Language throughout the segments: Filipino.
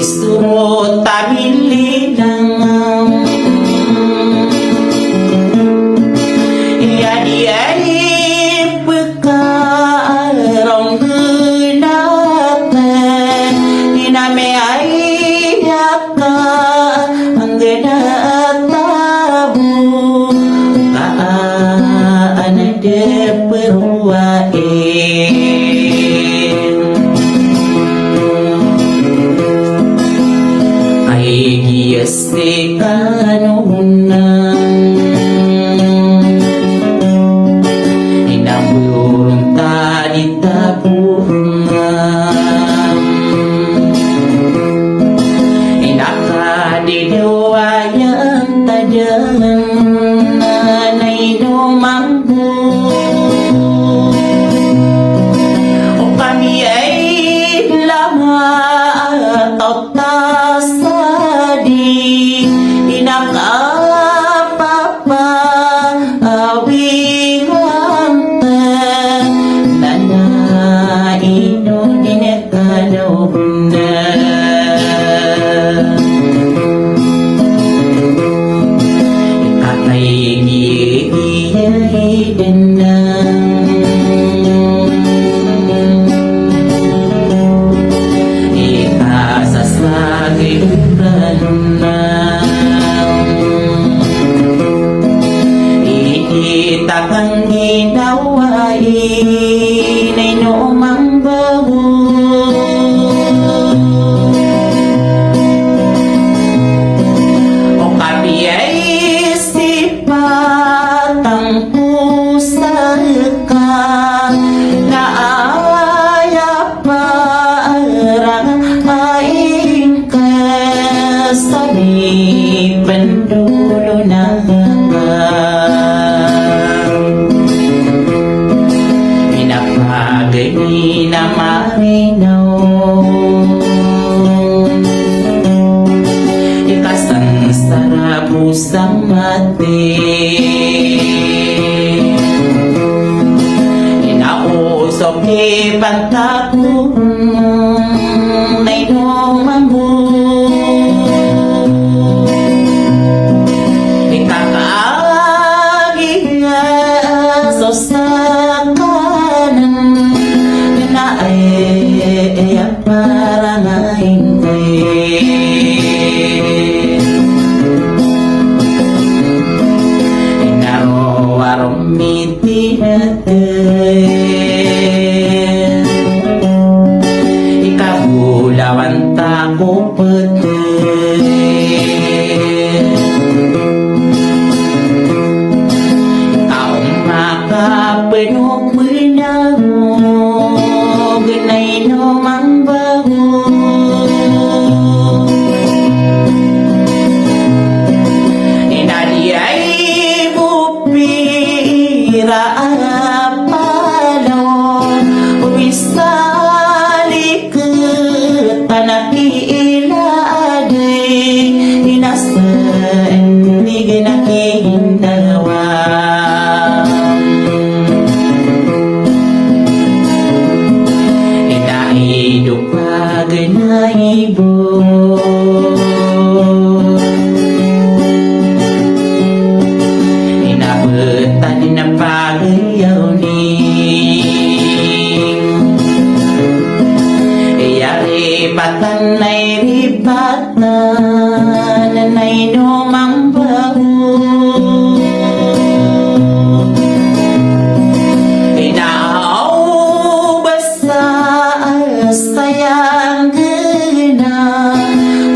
surut tabililang Yadi-yadi pekarong genatan Iname ayaka ang genatabu Kaan ada perwain Ay giyas kanunang Inamurong tadi tabungan Inakadidewayan tajangan Nanay dumanggu O kami ay lama atau tasadi Inakapapa awihante Nana ino dinekadona Ikatay giyay denang Ikasas lagi berenang Itakang ginawai na inumang bago O kami ay sipatang pusaka na aya parang aing kasali pendulo na Pinapagay na marinaw Ikasang sarabusang mati Inausok ipantakong na inumambu Ikakaagya sa kanan Na ay parang aingay Inarowarong mitinatin Ikabulawan tako petin Kaong makapenok menangog na inumang bago Inadiyay bupira apalon Umisali ke tanah ilade Inasan ni ginakindawan Inahidup paganaibo Inabetan na pagayaw ni Ribatan ay ribatan na inumang bago Inaaw basta sayang gina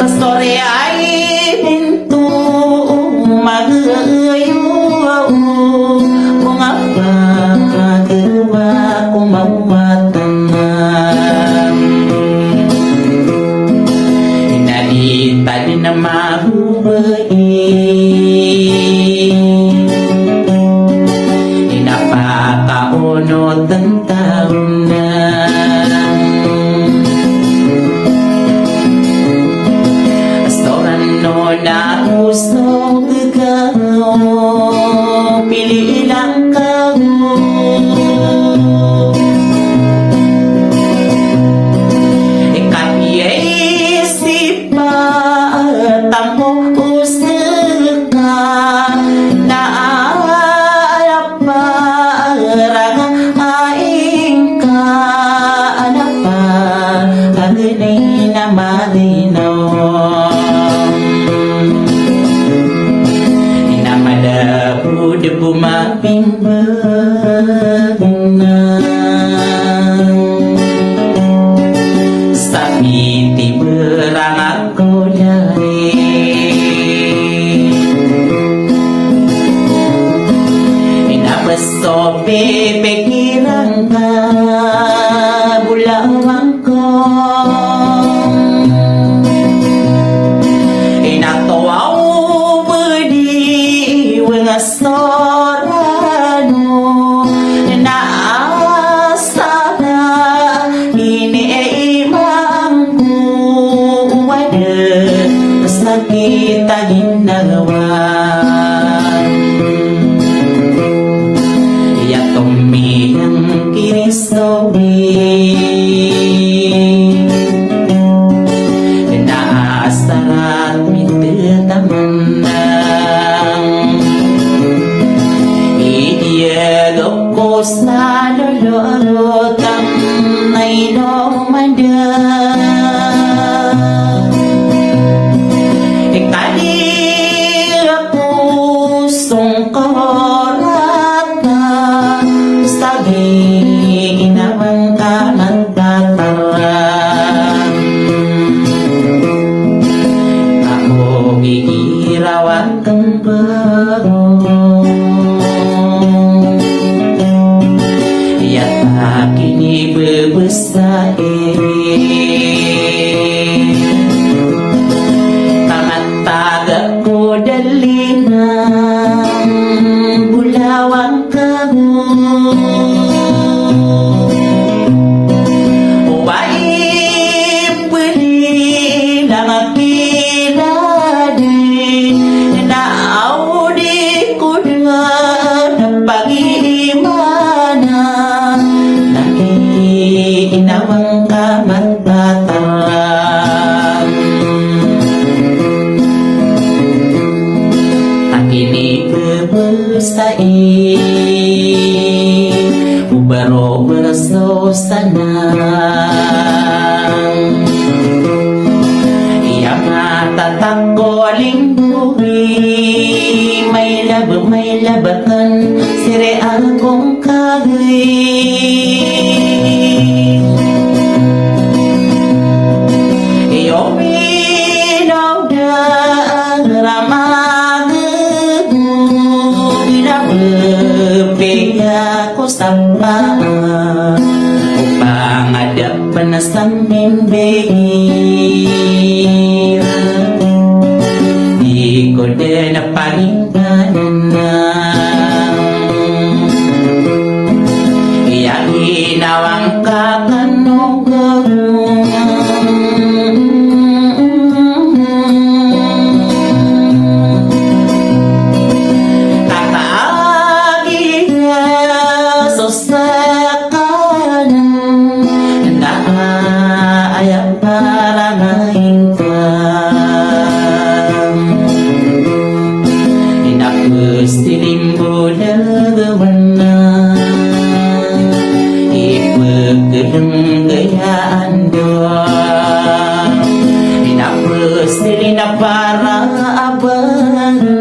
Pastori ay pinto magayaw Kung apa kagawa kumawatan Tadi na mahubay Inapakaunod ang taon na Astoran no na gusto gagaw Pili lang ka Ikapiyay ginawa Inamada udah bumabimbang Sabi ti berang ako dari Inabaso pipikiran ka Bulawang ko Inatawaw bedi Wengasorano Naasara Iniimangku Wada Mas nakita ginagawa Tumiyang kiristowi Naasarat mitatamanang Idiyagaw ko sa lulurotang ay lumadan Ikadir ako sungkorata Sabi inawang ka magtatawan Ako gigirawang kang barong Iya't akin ibebesain Tamatagak ko dalinang Bulawang kamu Inawang ka magtatawan Akin ibebesain Ubaro-baraso sanang Iyang matatakoling buhi May labakan Sire akong kagay Ko sama upang ada penasang bimbing di kode na palinganan yang inawang kakanugong para abang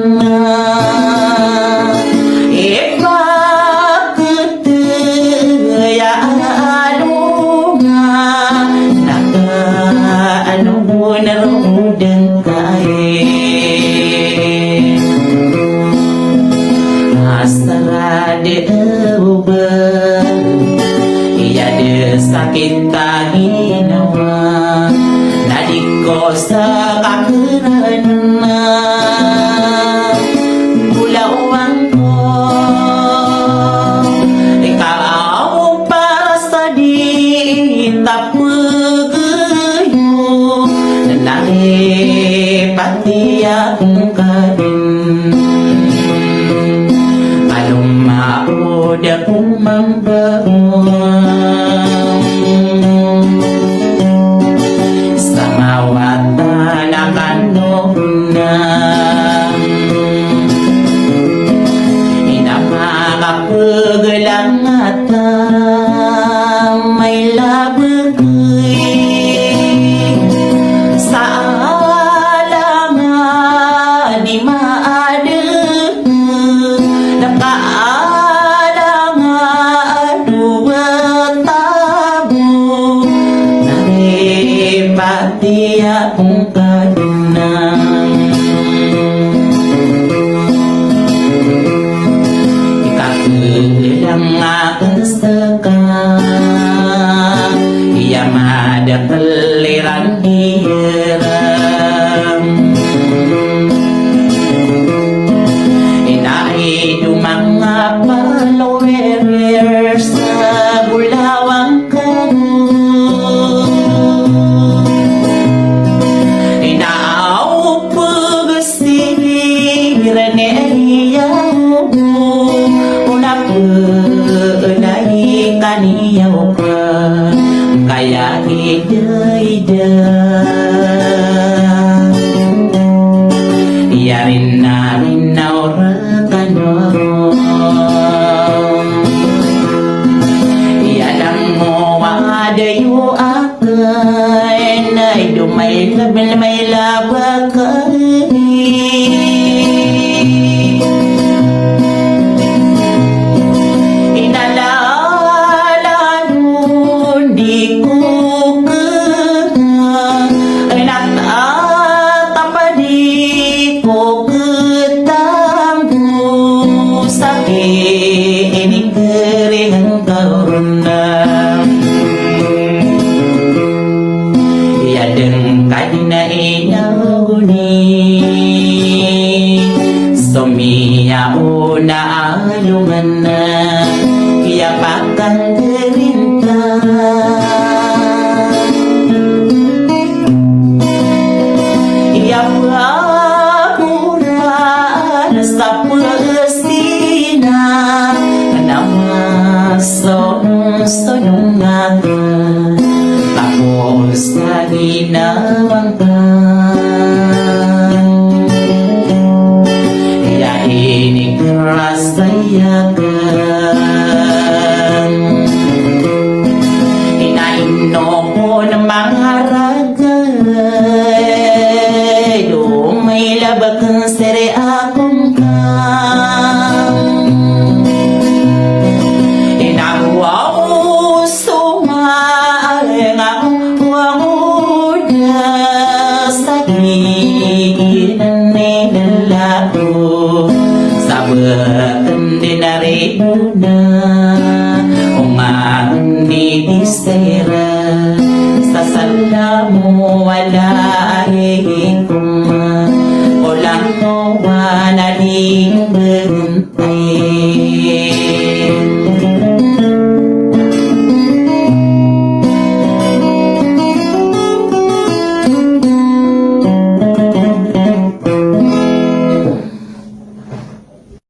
sakit tak ginawa Nadik ko sa kakerana Bulawang ko Ikaw para sa di tapagayo Nanay pati akong kadin Alumao da kumambawa may labagay sa iya kong kadunang ikakilang aking saka iya madapalirang hiram inaido mga followers sa bulawang kaniyaw ka kaya ida-ida yarin na rin naura ka no yalang mo adayo akin ay dumay may labakay Sumiya una alungan na Kaya pakang gerinta Iya pura sa pagsina Namasong-sonong nga Tapos na ginawang ka rasayakan inainom mo ng mga ragay dumay labag ang sere akong kang inawaw sumalang akong wanguda sa ginan nilalago Sabatan din na rin na Umahan ni Isera Sa sala mo wala ay kuma Walang nawa na rin bentay